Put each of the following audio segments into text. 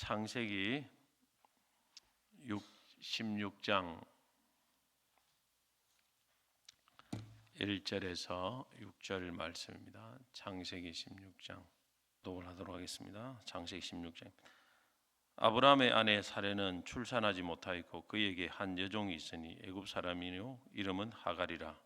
창세기 16장 1절에서 6절 말씀입니다. 창세기 16장 독을 하도록 하겠습니다. 창세기 16장. 아브라함의 아내 사레는 출산하지 못하였고 그에게 한 여종이 있으니 애굽 사람이요 이름은 하갈이라.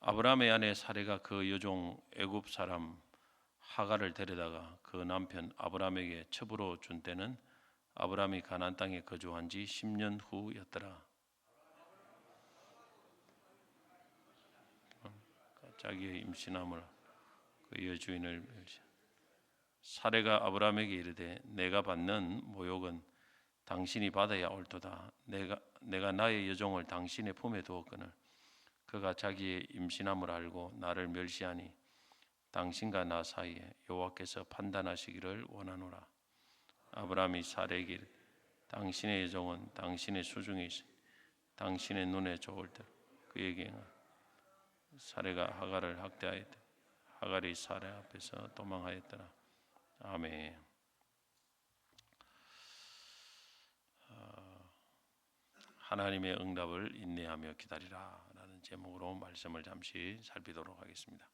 아브라함의 아내 사레가 그 여종 애굽 사람 하갈을 데려다가 그 남편 아브라함에게 첩으로 준 때는 아브라함이 가나안 땅에 거주한 지 10년 후였더라. 자기의 임신함을 그 여주인을 멸시. 사레가 아브라함에게 이르되 내가 받는 모욕은 당신이 받아야 옳도다. 내가 나의 여종을 당신의 품에 두었거늘 그가 자기의 임신함을 알고 나를 멸시하니 당신과 나 사이에 여호와께서 판단하시기를 원하노라. 아브라함이 사레에게 이르되 당신의 여종은 당신의 수중에 있으니 당신의 눈에 좋을 대로 그에게 행하라. 사레가 하갈을 학대하였다. 하갈이 사레 앞에서 도망하였더라. 아멘. 하나님의 응답을 인내하며 기다리라 라는 제목으로 말씀을 잠시 살피도록 하겠습니다.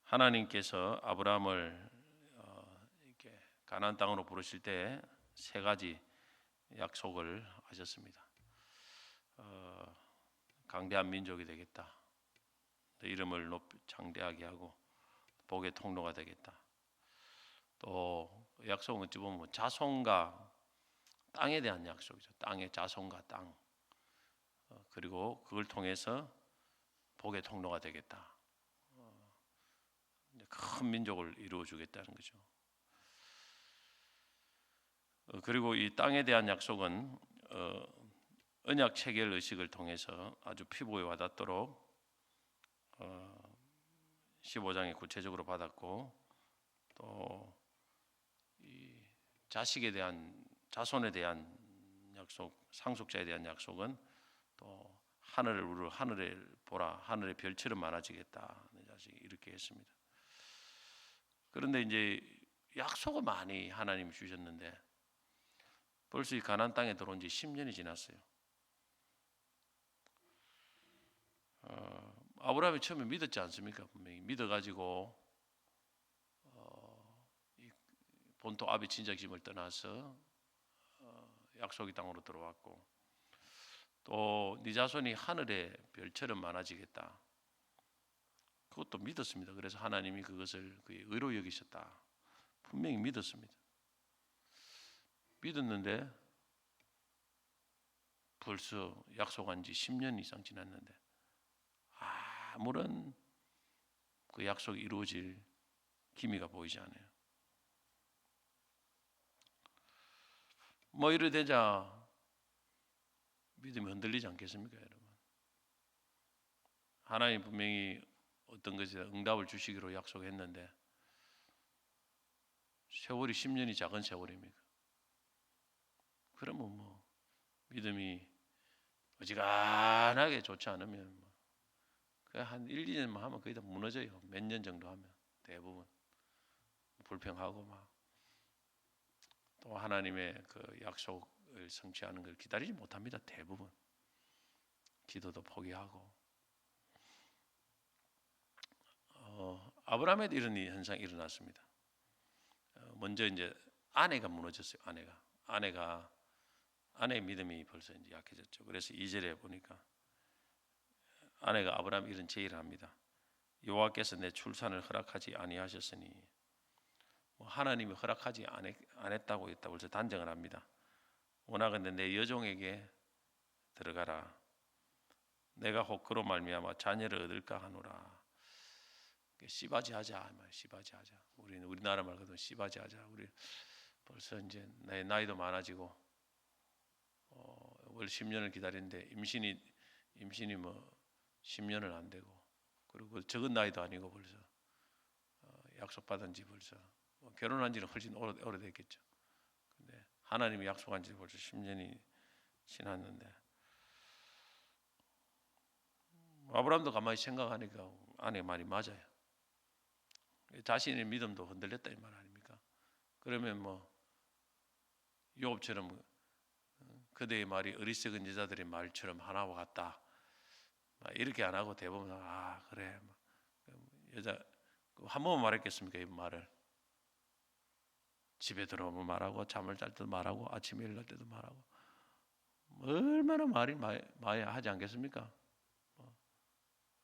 하나님께서 아브라함을 이렇게 가나안 땅으로 부르실 때 세 가지 약속을 하셨습니다. 강대한 민족이 되겠다. 이름을 장대하게 하고 복의 통로가 되겠다. 또 약속은 어찌 보면 자손과 땅에 대한 약속이죠. 땅의 자손과 땅. 그리고 그걸 통해서 복의 통로가 되겠다. 큰 민족을 이루어 주겠다는 거죠. 그리고 이 땅에 대한 약속은 언약 체결 의식을 통해서 아주 피부에 와닿도록 15장에 구체적으로 받았고, 또 이 자식에 대한 자손에 대한 약속, 상속자에 대한 약속은 또 하늘을 우러 하늘에 보라, 하늘의 별처럼 많아지겠다. 내 자식이 이렇게 했습니다. 그런데 이제 약속을 많이 하나님이 주셨는데 벌써 이 가나안 땅에 들어온 지 10년이 지났어요. 아브라함이 처음에 믿었지 않습니까? 분명히 믿어가지고 본토 아비 친척집을 떠나서 약속의 땅으로 들어왔고, 또 네 자손이 하늘의 별처럼 많아지겠다. 그것도 믿었습니다. 그래서 하나님이 그것을 그의 의로 여기셨다. 분명히 믿었습니다. 믿었는데 벌써 약속한 지 10년 이상 지났는데 아무런 그 약속이 이루어질 기미가 보이지 않아요. 뭐 이래 되자 믿음이 흔들리지 않겠습니까, 여러분? 하나님 분명히 어떤 것에 응답을 주시기로 약속했는데 세월이 10년이 작은 세월입니까? 그러면 뭐 믿음이 어지간하게 좋지 않으면 그냥 한 1, 2년만 하면 거의 다 무너져요. 몇 년 정도 하면 대부분 불평하고 막 또 하나님의 그 약속을 성취하는 걸 기다리지 못합니다. 대부분 기도도 포기하고. 아브라함에도 이런 현상이 일어났습니다. 먼저 이제 아내가 무너졌어요. 아내의 믿음이 벌써 이제 약해졌죠. 그래서 2절에 보니까 아내가 아브라함 이런 제의를 합니다. 여호와께서 내 출산을 허락하지 아니하셨으니, 하나님이 허락하지 않았다고 했다고 벌써 단정을 합니다. 원하건대 내 여종에게 들어가라. 내가 혹 그로 말미암아 자녀를 얻을까 하노라. 씨바지하자, 씨바지하자. 우리는 우리나라 말 그대로 씨바지하자. 우리 벌써 이제 내 나이도 많아지고 월 10년을 기다리는데 임신이 뭐 10년을 안 되고, 그리고 적은 나이도 아니고 벌써 약속받은 지 벌써 결혼한 지는 훨씬 오래됐겠죠. 근데 하나님이 약속한 지 벌써 10년이 지났는데 아브라함도 가만히 생각하니까 아내 말이 맞아요. 자신의 믿음도 흔들렸다 이 말 아닙니까? 그러면 뭐 요업처럼 그대의 말이 어리석은 여자들의 말처럼 하나와 같다. 이렇게 안 하고 대부분 그래 여자 한 번만 말했겠습니까? 이 말을 집에 들어오면 말하고 잠을 잘 때도 말하고 아침에 일어날 때도 말하고 얼마나 말이 많이 하지 않겠습니까?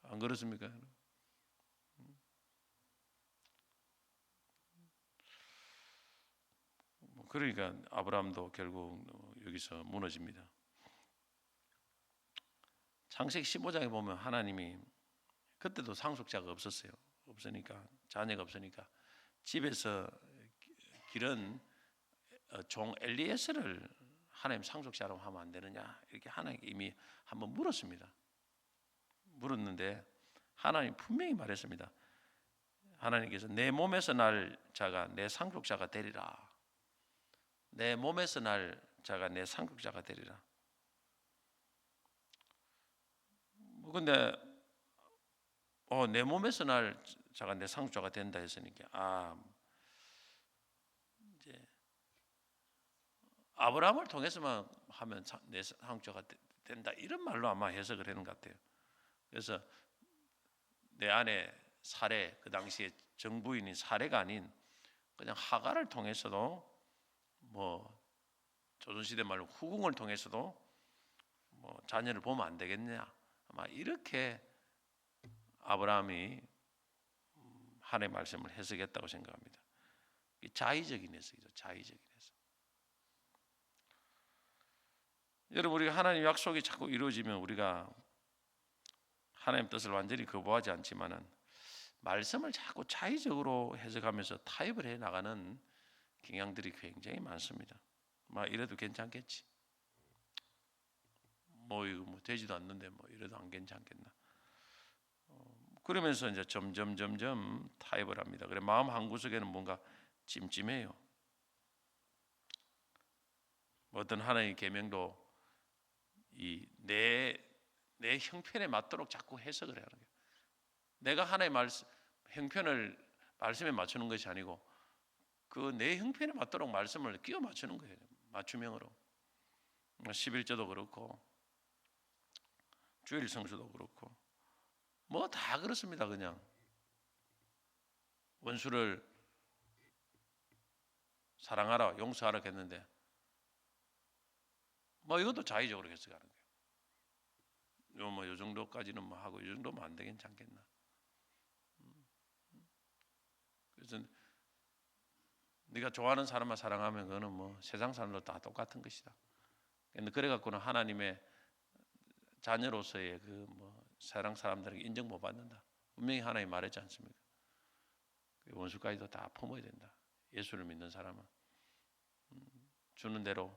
안 그렇습니까? 그러니까 아브라함도 결국 여기서 무너집니다. 창세기 15장에 보면 하나님이 그때도 상속자가 없으니까 자녀가 없으니까 집에서 기른 종 엘리에스를 하나님 상속자라고 하면 안 되느냐 이렇게 하나님께 이미 한번 물었는데 하나님 분명히 말했습니다. 하나님께서 내 몸에서 날 자가 내 상속자가 되리라. 내 몸에서 날 자가 내 상속자가 되리라. 근데 내 몸에서 날 자가 내 상속자가 된다 했으니까 이제 아브라함을 통해서만 하면 내 상속자가 된다 이런 말로 아마 해석을 하는 것 같아요. 그래서 내 아내 사레 그 당시에 정부인인 사레가 아닌 그냥 하가를 통해서도 뭐 조선시대 말로 후궁을 통해서도 뭐 자녀를 보면 안 되겠냐 아마 이렇게 아브라함이 하나님의 말씀을 해석했다고 생각합니다. 자의적인 해석이죠. 자의적인 해석. 여러분 우리가 하나님 약속이 자꾸 이루어지면 우리가 하나님 뜻을 완전히 거부하지 않지만은 말씀을 자꾸 자의적으로 해석하면서 타협을 해 나가는 경향들이 굉장히 많습니다. 이래도 괜찮겠지. 이거 되지도 않는데 이래도 안 괜찮겠나. 그러면서 이제 점점 타협을 합니다. 그래 마음 한 구석에는 뭔가 찜찜해요. 어떤 하나님의 계명도 내 형편에 맞도록 자꾸 해석을 하는 거예요. 내가 하나님의 형편을 말씀에 맞추는 것이 아니고 그 내 형편에 맞도록 말씀을 끼워 맞추는 거예요. 맞춤형으로. 11조도 그렇고 주일 성수도 그렇고 다 그렇습니다. 그냥 원수를 사랑하라 용서하라 했는데 이것도 자의적으로 해석하는 거예요. 요 정도까지는 하고 이 정도면 안 되긴 않겠나. 그래서 네가 좋아하는 사람만 사랑하면 그거는 세상 사람들 다 똑같은 것이다. 그래 갖고는 하나님의 자녀로서의 세상 사람들에게 인정 못 받는다. 분명히 하나님이 말했지 않습니까? 원수까지도 다 품어야 된다. 예수를 믿는 사람은 주는 대로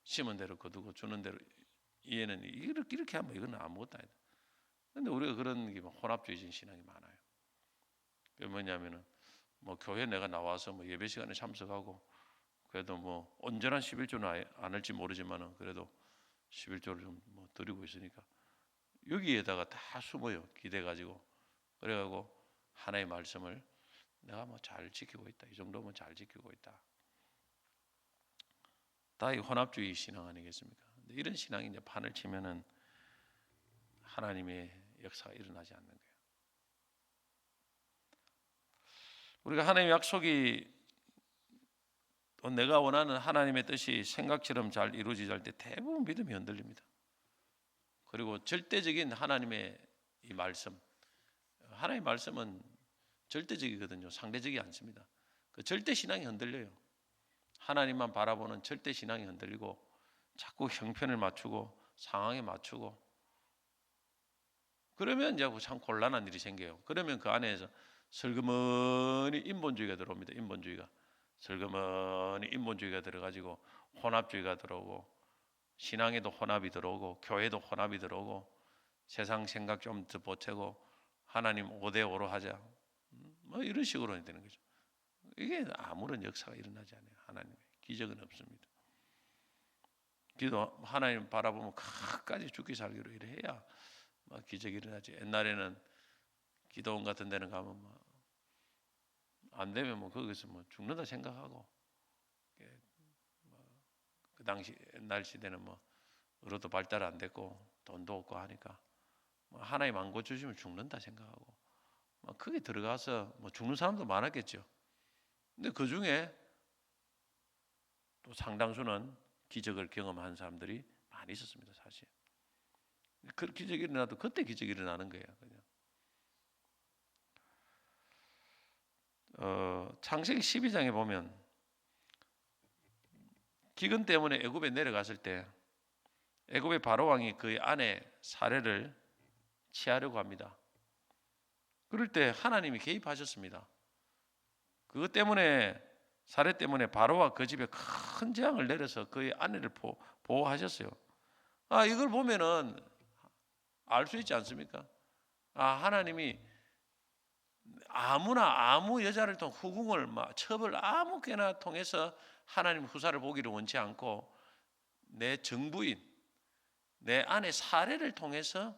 심은 대로 거두고 주는 대로 이해는 이렇게 하면 이건 아무것도 아니다. 그런데 우리가 그런 혼합주의적인 신앙이 많아요. 그게 뭐냐면은 교회 내가 나와서 예배 시간에 참석하고 그래도 온전한 11조는 안 할지 모르지만은 그래도 11조를 좀 드리고 있으니까 여기에다가 다 숨어요. 기대가지고 그래가지고 하나의 말씀을 내가 잘 지키고 있다. 이 정도면 잘 지키고 있다. 다 이 혼합주의 신앙 아니겠습니까? 근데 이런 신앙이 이제 판을 치면은 하나님의 역사가 일어나지 않는 거예요. 우리가 하나님의 약속이 또 내가 원하는 하나님의 뜻이 생각처럼 잘 이루어지지 않을 때 대부분 믿음이 흔들립니다. 그리고 절대적인 하나님의 이 말씀, 하나님의 말씀은 절대적이거든요. 상대적이 않습니다. 그 절대 신앙이 흔들려요. 하나님만 바라보는 절대 신앙이 흔들리고 자꾸 형편을 맞추고 상황에 맞추고 그러면 이제 참 곤란한 일이 생겨요. 그러면 그 안에서 슬그머니 인본주의가 들어옵니다. 인본주의가 슬그머니 인본주의가 들어가지고 혼합주의가 들어오고 신앙에도 혼합이 들어오고 교회도 혼합이 들어오고 세상 생각 좀 더 보태고 하나님 5대5로 하자. 뭐 이런 식으로 되는 거죠. 이게 아무런 역사가 일어나지 않아요. 하나님의 기적은 없습니다. 기도 하나님 바라보면 끝까지 죽기 살기로 이래 해야 막 기적이 일어나지. 옛날에는 기도원 같은 데는 가면 뭐 안 되면 뭐 거기서 뭐 죽는다 생각하고, 그 당시 옛날 시대는 뭐 의료도 발달 안 됐고 돈도 없고 하니까 뭐 하나님 안 고쳐주면 죽는다 생각하고 막 거기 들어가서 뭐 죽는 사람도 많았겠죠. 근데 그 중에 또 상당수는 기적을 경험한 사람들이 많이 있었습니다, 사실. 그 기적이 일어나도 그때 기적이 일어나는 거예요, 그냥. 창세기 12장에 보면 기근 때문에 애굽에 내려갔을 때 애굽의 바로 왕이 그의 아내 사례를 취하려고 합니다. 그럴 때 하나님이 개입하셨습니다. 그것 때문에 사례 때문에 바로와 그 집에 큰 재앙을 내려서 그의 아내를 보호하셨어요. 이걸 보면은 알 수 있지 않습니까? 하나님이 아무나 아무 여자를 통해 후궁을 막 첩을 아무개나 통해서 하나님 후사를 보기를 원치 않고 내 정부인 내 아내 사례를 통해서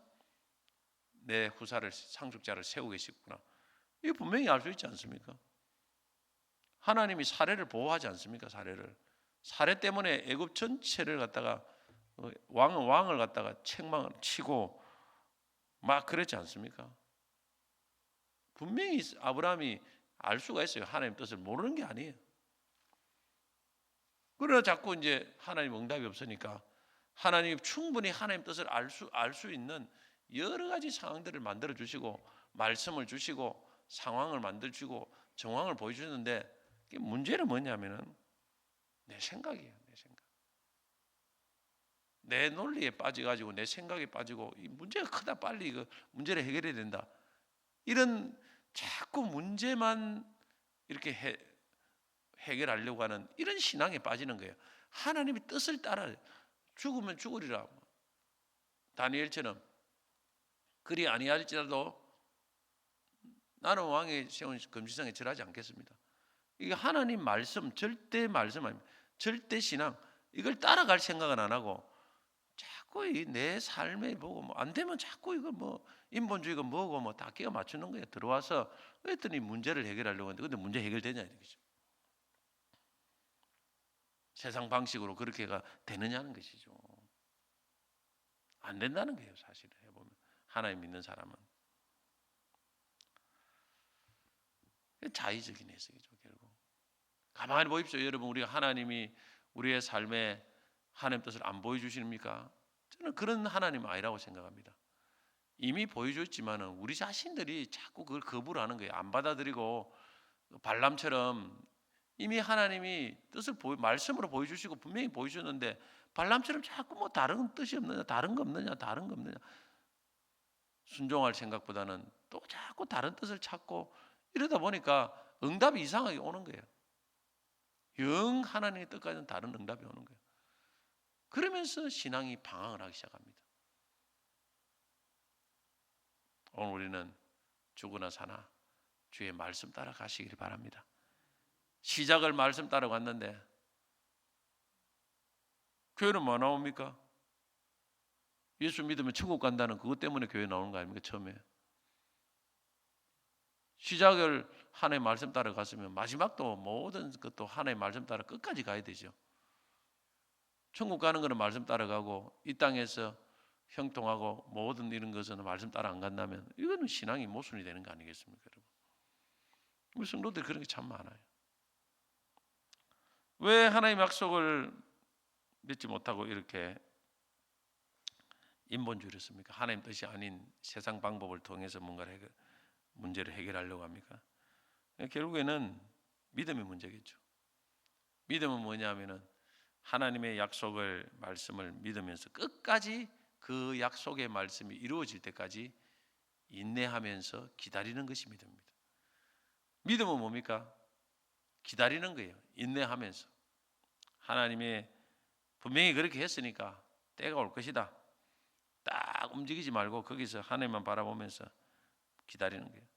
내 후사를 상속자를 세우고 계시구나. 이거 분명히 알 수 있지 않습니까? 하나님이 사례를 보호하지 않습니까? 사례 때문에 애굽 전체를 갖다가 왕을 갖다가 책망을 치고 막 그랬지 않습니까? 분명히 아브라함이 알 수가 있어요. 하나님 뜻을 모르는 게 아니에요. 그러나 자꾸 이제 하나님 응답이 없으니까 하나님이 충분히 하나님 뜻을 알 수 있는 여러 가지 상황들을 만들어 주시고 말씀을 주시고 상황을 만들어 주고 정황을 보여주는데 문제는 뭐냐면은 내 생각이에요. 내 생각. 내 논리에 빠져가지고 내 생각에 빠지고 이 문제가 크다, 빨리 이거 문제를 해결해야 된다. 이런 자꾸 문제만 이렇게 해결하려고 하는 이런 신앙에 빠지는 거예요. 하나님의 뜻을 따라 죽으면 죽으리라. 다니엘처럼 그리 아니할지라도 나는 왕의 세운 금지성에 절하지 않겠습니다. 이게 하나님 말씀, 절대 말씀 아닙니다. 절대 신앙. 이걸 따라갈 생각은 안 하고 자꾸 내 삶에 보고 뭐 안 되면 자꾸 이거 뭐 인본주의가 뭐고 뭐 다 끼워 맞추는 거예요. 들어와서 그랬더니 문제를 해결하려고 하는데 근데 문제 해결되냐 이거죠. 세상 방식으로 그렇게가 되느냐는 것이죠. 안 된다는 거예요, 사실 해보면. 하나님 믿는 사람은. 자의적인 해석이죠, 결국. 가만히 보십시오, 여러분. 우리가 하나님이 우리의 삶에 하나님 뜻을 안 보여주십니까? 저는 그런 하나님 아니라고 생각합니다. 이미 보여줬지만은 우리 자신들이 자꾸 그걸 거부를 하는 거예요. 안 받아들이고 발람처럼 이미 하나님이 뜻을 말씀으로 보여주시고 분명히 보여주셨는데 발람처럼 자꾸 뭐 다른 뜻이 없느냐, 다른 거 없느냐, 다른 거 없느냐 순종할 생각보다는 또 자꾸 다른 뜻을 찾고 이러다 보니까 응답이 이상하게 오는 거예요. 영 하나님의 뜻과는 다른 응답이 오는 거예요. 그러면서 신앙이 방황을 하기 시작합니다. 오늘 우리는 죽으나 사나 주의 말씀 따라 가시길 바랍니다. 시작을 말씀 따라 갔는데 교회는 뭐 나옵니까? 예수 믿으면 천국 간다는 그것 때문에 교회 나오는 거 아닙니까? 처음에 시작을 하나님의 말씀 따라 갔으면 마지막도 모든 것도 하나님의 말씀 따라 끝까지 가야 되죠. 천국 가는 거는 말씀 따라가고 이 땅에서 형통하고 모든 이런 것은 말씀 따라 안 간다면 이거는 신앙이 모순이 되는 거 아니겠습니까, 여러분? 우리 성도들이 그런 게 참 많아요. 왜 하나님의 약속을 믿지 못하고 이렇게 인본주의를 씁니까? 하나님 뜻이 아닌 세상 방법을 통해서 뭔가를 문제를 해결하려고 합니까? 결국에는 믿음의 문제겠죠. 믿음은 뭐냐면은 하나님의 약속을 말씀을 믿으면서 끝까지 그 약속의 말씀이 이루어질 때까지 인내하면서 기다리는 것이 믿음입니다. 믿음은 뭡니까? 기다리는 거예요. 인내하면서 하나님의 분명히 그렇게 했으니까 때가 올 것이다. 딱 움직이지 말고 거기서 하나님만 바라보면서 기다리는 거예요.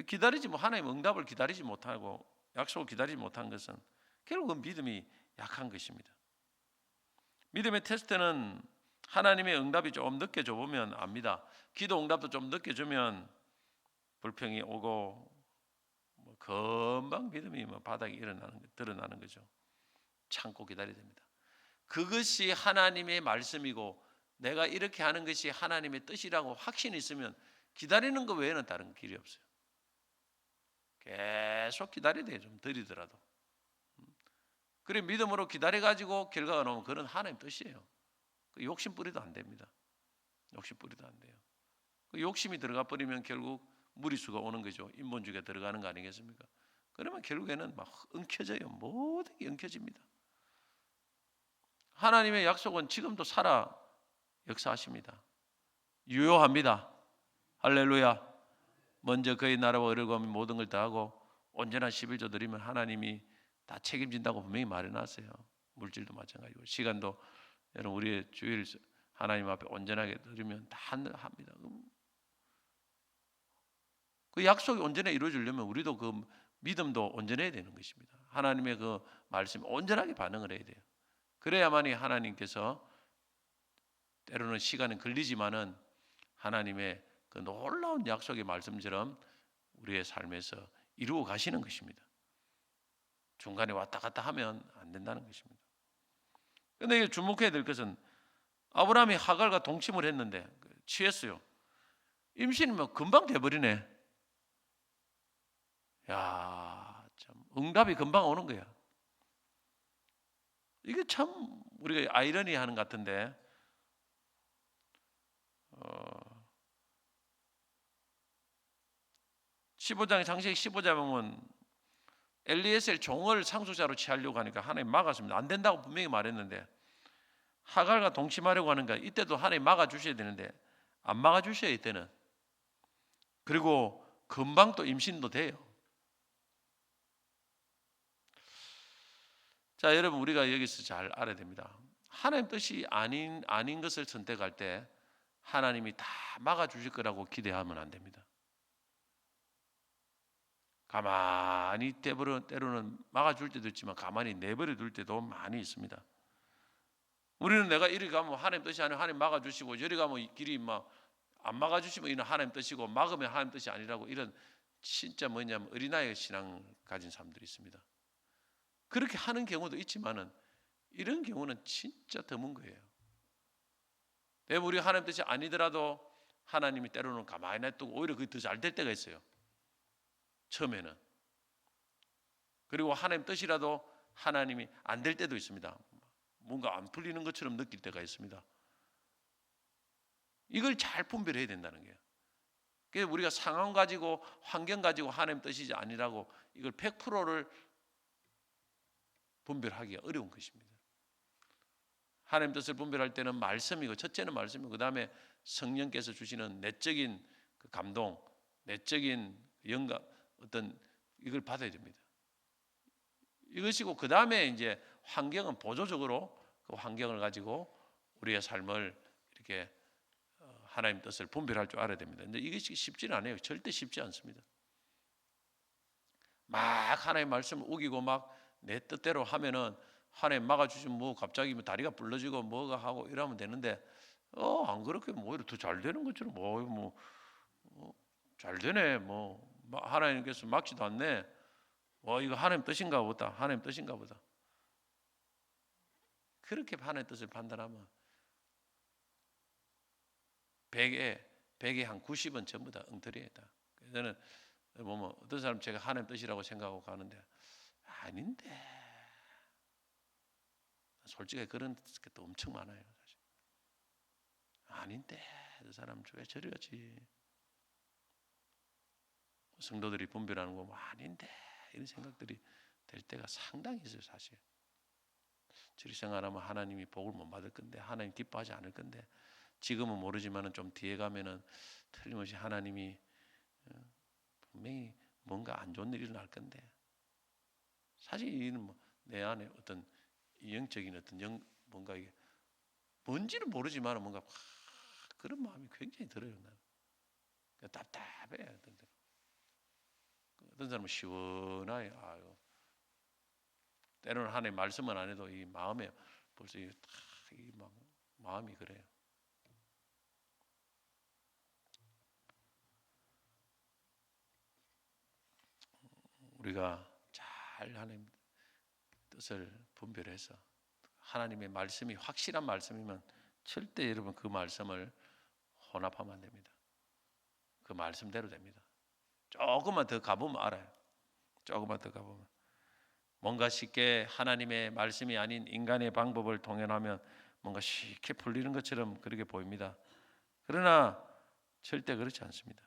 기다리지 뭐 하나님 응답을 기다리지 못하고 약속을 기다리지 못한 것은 결국은 믿음이 약한 것입니다. 믿음의 테스트는 하나님의 응답이 좀 늦게 줘보면 압니다. 기도 응답도 좀 늦게 주면 불평이 오고 뭐 금방 믿음이 뭐 바닥에 드러나는 거죠. 참고 기다려야 됩니다. 그것이 하나님의 말씀이고 내가 이렇게 하는 것이 하나님의 뜻이라고 확신이 있으면 기다리는 것 외에는 다른 길이 없어요. 계속 기다려야 돼요. 좀 느리더라도. 그래 믿음으로 기다려가지고 결과가 나오면 그건 하나님 뜻이에요. 욕심 뿌리도 안 됩니다. 욕심 뿌리도 안 돼요. 욕심이 들어가 버리면 결국 무리수가 오는 거죠. 인본주의가 들어가는 거 아니겠습니까? 그러면 결국에는 막 엉켜져요. 모든 게 엉켜집니다. 하나님의 약속은 지금도 살아 역사하십니다. 유효합니다. 할렐루야. 먼저 그의 나라와 의를 구하면 모든 걸 다하고 온전한 11조 드리면 하나님이 다 책임진다고 분명히 말해놨어요. 물질도 마찬가지고 시간도 여러분 우리의 주일 하나님 앞에 온전하게 드리면 다 합니다. 그 약속이 온전히 이루어지려면 우리도 그 믿음도 온전해야 되는 것입니다. 하나님의 그 말씀에 온전하게 반응을 해야 돼요. 그래야만이 하나님께서 때로는 시간은 걸리지만은 하나님의 그 놀라운 약속의 말씀처럼 우리의 삶에서 이루어 가시는 것입니다. 중간에 왔다 갔다 하면 안 된다는 것입니다. 그런데 주목해야 될 것은 아브라함이 하갈과 동침을 했는데 취했어요. 임신이 뭐 금방 돼버리네. 야, 참 응답이 금방 오는 거야. 이게 참 우리가 아이러니하는 것 같은데 15장의 창세기 15장 보면 엘리에셀 종을 상속자로 취하려고 하니까 하나님 막았습니다. 안 된다고 분명히 말했는데 하갈과 동침하려고 하는가 이때도 하나님 막아주셔야 되는데 안 막아주셔야 이때는. 그리고 금방 또 임신도 돼요. 자, 여러분 우리가 여기서 잘 알아야 됩니다. 하나님 뜻이 아닌 것을 선택할 때 하나님이 다 막아주실 거라고 기대하면 안 됩니다. 가만히 때로는 막아줄 때도 있지만 가만히 내버려 둘 때도 많이 있습니다. 우리는 내가 이리 가면 하나님 뜻이 아니고 하나님 막아주시고 저리 가면 이 길이 막 안 막아주시면 이는 하나님 뜻이고 막으면 하나님 뜻이 아니라고 이런 진짜 뭐냐면 어린아이 신앙 가진 사람들이 있습니다. 그렇게 하는 경우도 있지만은 이런 경우는 진짜 드문 거예요. 대부분 우리 하나님 뜻이 아니더라도 하나님이 때로는 가만히 놔두고 오히려 그게 더 잘 될 때가 있어요. 처음에는. 그리고 하나님 뜻이라도 하나님이 안 될 때도 있습니다. 뭔가 안 풀리는 것처럼 느낄 때가 있습니다. 이걸 잘 분별해야 된다는 거예요. 그래서 우리가 상황 가지고 환경 가지고 하나님 뜻이지 아니라고 이걸 100%를 분별하기가 어려운 것입니다. 하나님 뜻을 분별할 때는 말씀이고 첫째는 말씀이고 그 다음에 성령께서 주시는 내적인 그 감동, 내적인 영감 어떤 이걸 받아야 됩니다. 이것이고 그 다음에 이제 환경은 보조적으로 그 환경을 가지고 우리의 삶을 이렇게 하나님 뜻을 분별할 줄 알아야 됩니다. 근데 이것이 쉽지는 않아요. 절대 쉽지 않습니다. 막 하나님 말씀을 우기고 막 내 뜻대로 하면은 하나님 막아주시면 뭐 갑자기 다리가 불러지고 뭐가 하고 이러면 되는데 안 그렇게 뭐 오히려 더 잘 되는 것처럼 잘 되네 뭐 하나님께서 막지도 않네. 이거 하나님 뜻인가 보다. 하나님 뜻인가 보다. 그렇게 하나님 뜻을 판단하면 100에 한 90은 전부 다 엉터리다. 저는 보면 어떤 사람 제가 하나님 뜻이라고 생각하고 가는데 아닌데 솔직히 그런 것도 엄청 많아요. 사실. 아닌데 그 사람 왜 저리 가지? 성도들이 분별하는 거 아닌데 이런 생각들이 될 때가 상당히 있어요. 사실. 저리 생각하면 하나님이 복을 못 받을 건데 하나님 기뻐하지 않을 건데 지금은 모르지만은 좀 뒤에 가면은 틀림없이 하나님이 분명히 뭔가 안 좋은 일이 일어날 건데 사실 이는 뭐 내 안에 어떤 영적인 어떤 뭔가 이게 뭔지는 모르지만 뭔가 그런 마음이 굉장히 들어요. 나는. 답답해. 어떤 사람은 시원하게 아유. 때로는 하나님 말씀은 안 해도 이 마음에 벌써 막 마음이 그래요. 우리가 잘 하나님 뜻을 분별해서 하나님의 말씀이 확실한 말씀이면 절대 여러분 그 말씀을 혼합하면 안 됩니다. 그 말씀대로 됩니다. 조금만 더 가보면 알아요. 조금만 더 가보면 뭔가 쉽게 하나님의 말씀이 아닌 인간의 방법을 통연하면 뭔가 쉽게 풀리는 것처럼 그렇게 보입니다. 그러나 절대 그렇지 않습니다.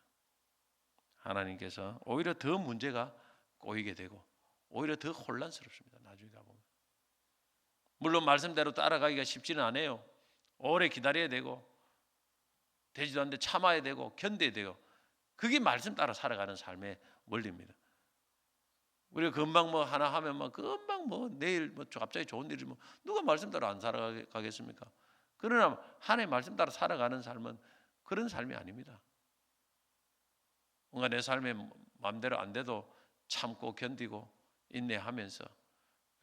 하나님께서 오히려 더 문제가 꼬이게 되고 오히려 더 혼란스럽습니다. 나중에 가보면 물론 말씀대로 따라가기가 쉽지는 않아요. 오래 기다려야 되고 되지도 않는데 참아야 되고 견뎌야 돼요. 그게 말씀 따라 살아가는 삶의 원리입니다. 우리가 금방 뭐 하나 하면 막 금방 뭐 내일 뭐 갑자기 좋은 일이 뭐 누가 말씀 따라 안 살아가겠습니까? 그러나 하나님 말씀 따라 살아가는 삶은 그런 삶이 아닙니다. 뭔가 내 삶에 마음대로 안 돼도 참고 견디고 인내하면서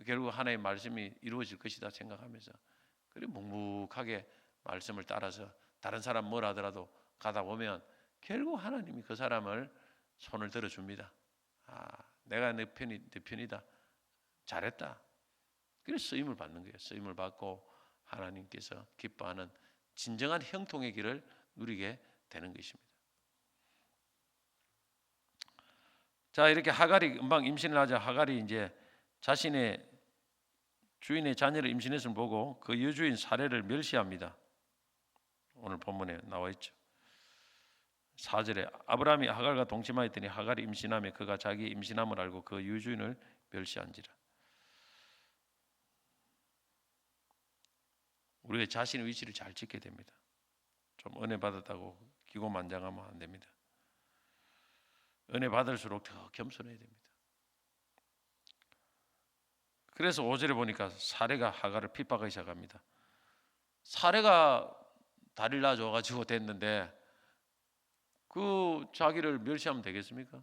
결국 하나님의 말씀이 이루어질 것이다 생각하면서 그리고 묵묵하게 말씀을 따라서 다른 사람 뭘 하더라도 가다 보면 결국 하나님이 그 사람을 손을 들어줍니다. 내가 내 편이다. 잘했다. 그래서 쓰임을 받는 거예요. 쓰임을 받고 하나님께서 기뻐하는 진정한 형통의 길을 누리게 되는 것입니다. 자, 이렇게 하갈이 금방 임신을 하자 하갈이 이제 자신의 주인의 자녀를 임신했음을 보고 그 여주인 사례를 멸시합니다. 오늘 본문에 나와 있죠. 4절에 아브라함이 하갈과 동침하였더니 하갈이 임신하며 그가 자기의 임신함을 알고 그 여주인을 멸시한지라. 우리가 자신의 위치를 잘 지켜야 됩니다. 좀 은혜 받았다고 기고만장하면 안 됩니다. 은혜 받을수록 더 겸손해야 됩니다. 그래서 5절에 보니까 사례가 하갈을 핍박하기 시작합니다. 사례가 다리를 놔줘가지고 됐는데 그 자기를 멸시하면 되겠습니까?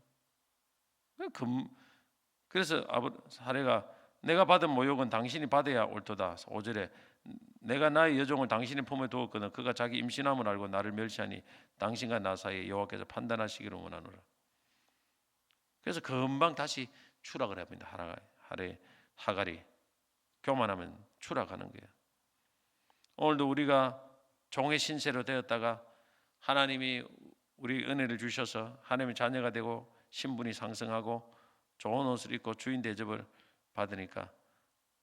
그래서 사례가 내가 받은 모욕은 당신이 받아야 옳도다. 5절에 내가 나의 여종을 당신의 품에 두었거든 그가 자기 임신함을 알고 나를 멸시하니 당신과 나 사이에 여호와께서 판단하시기를 원하노라. 그래서 금방 다시 추락을 합니다. 하갈이 교만하면 추락하는 거예요. 오늘도 우리가 종의 신세로 되었다가 하나님이 우리 은혜를 주셔서 하나님의 자녀가 되고 신분이 상승하고 좋은 옷을 입고 주인 대접을 받으니까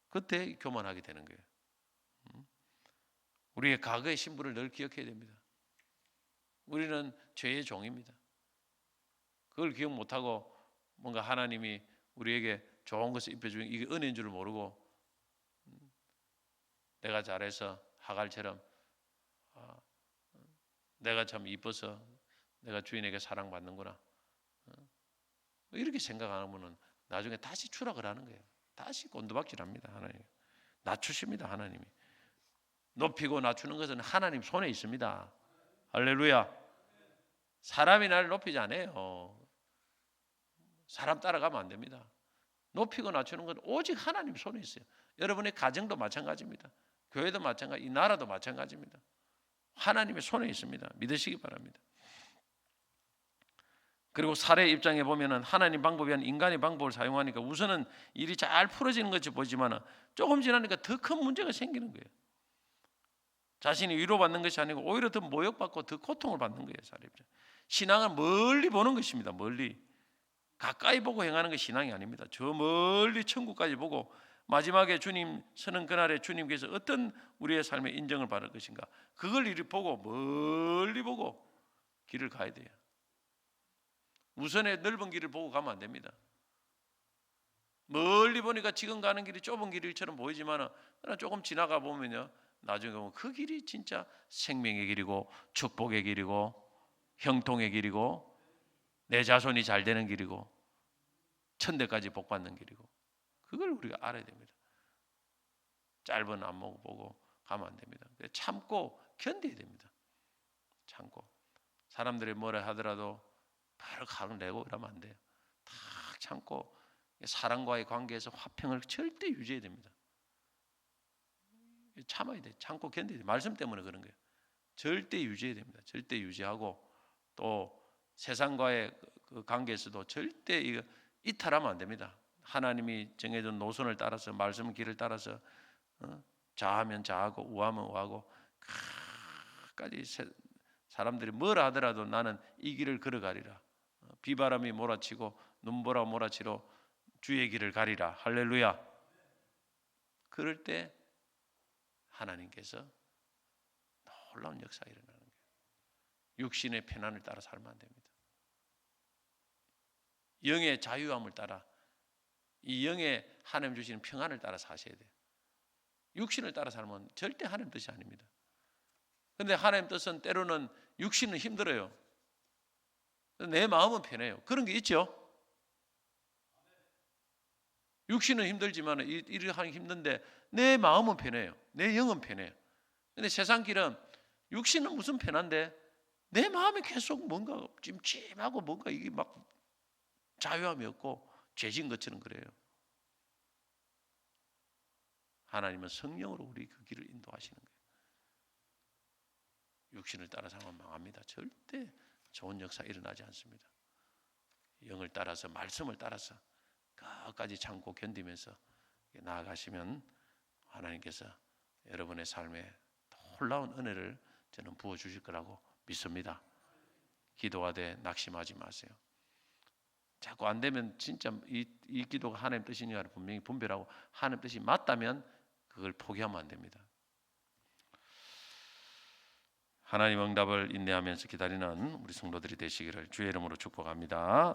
그때 교만하게 되는 거예요. 우리의 과거의 신분을 늘 기억해야 됩니다. 우리는 죄의 종입니다. 그걸 기억 못하고 뭔가 하나님이 우리에게 좋은 것을 입혀주는 이게 은혜인 줄 모르고 내가 잘해서 하갈처럼 내가 참 이뻐서 내가 주인에게 사랑받는구나 이렇게 생각하면 나중에 다시 추락을 하는 거예요. 다시 곤두박질합니다. 하나님 낮추십니다. 하나님이 높이고 낮추는 것은 하나님 손에 있습니다. 할렐루야. 사람이 나를 높이지 않아요. 사람 따라가면 안 됩니다. 높이고 낮추는 건 오직 하나님 손에 있어요. 여러분의 가정도 마찬가지입니다. 교회도 마찬가지, 이 나라도 마찬가지입니다. 하나님의 손에 있습니다. 믿으시기 바랍니다. 그리고 사례 입장에 보면은 하나님 방법이 아닌 인간의 방법을 사용하니까 우선은 일이 잘 풀어지는 것이 보이지만 조금 지나니까 더 큰 문제가 생기는 거예요. 자신이 위로받는 것이 아니고 오히려 더 모욕받고 더 고통을 받는 거예요. 사례 입장. 신앙은 멀리 보는 것입니다. 멀리. 가까이 보고 행하는 것이 신앙이 아닙니다. 저 멀리 천국까지 보고 마지막에 주님 서는 그날에 주님께서 어떤 우리의 삶에 인정을 받을 것인가 그걸 이리 보고 멀리 보고 길을 가야 돼요. 우선에 넓은 길을 보고 가면 안 됩니다. 멀리 보니까 지금 가는 길이 좁은 길처럼 보이지만 조금 지나가 보면요 나중에 보면 그 길이 진짜 생명의 길이고 축복의 길이고 형통의 길이고 내 자손이 잘 되는 길이고 천대까지 복받는 길이고 그걸 우리가 알아야 됩니다. 짧은 안목 보고 가면 안 됩니다. 참고 견뎌야 됩니다. 참고 사람들이 뭐라 하더라도 바로 가을 내고 이러면 안 돼요. 탁 참고 사람과의 관계에서 화평을 절대 유지해야 됩니다. 참아야 돼. 참고 견뎌야 돼. 말씀 때문에 그런 거예요. 절대 유지해야 됩니다. 절대 유지하고 또 세상과의 그 관계에서도 절대 이거 이탈하면 안 됩니다. 하나님이 정해준 노선을 따라서 말씀 길을 따라서 자하면 자하고 우하면 우하고 끝까지 사람들이 뭐라 하더라도 나는 이 길을 걸어가리라. 비바람이 몰아치고 눈보라 몰아치러 주의 길을 가리라. 할렐루야. 그럴 때 하나님께서 놀라운 역사가 일어나는 거예요. 육신의 편안을 따라 살면 안 됩니다. 영의 자유함을 따라 이 영의 하나님 주시는 평안을 따라 사셔야 돼요. 육신을 따라 살면 절대 하나님 뜻이 아닙니다. 그런데 하나님 뜻은 때로는 육신은 힘들어요. 내 마음은 편해요. 그런 게 있죠. 육신은 힘들지만 일을 하기 힘든데 내 마음은 편해요. 내 영은 편해요. 근데 세상 길은 육신은 무슨 편한데 내 마음이 계속 뭔가 찜찜하고 뭔가 이게 막 자유함이 없고 죄진 것처럼 그래요. 하나님은 성령으로 우리 그 길을 인도하시는 거예요. 육신을 따라 살면 망합니다. 절대 좋은 역사 일어나지 않습니다. 영을 따라서 말씀을 따라서 끝까지 참고 견디면서 나아가시면 하나님께서 여러분의 삶에 놀라운 은혜를 저는 부어주실 거라고 믿습니다. 기도하되 낙심하지 마세요. 자꾸 안 되면 진짜 이 기도가 하나님 뜻이냐 분명히 분별하고 하나님 뜻이 맞다면 그걸 포기하면 안 됩니다. 하나님 응답을 인내하면서 기다리는 우리 성도들이 되시기를 주의 이름으로 축복합니다.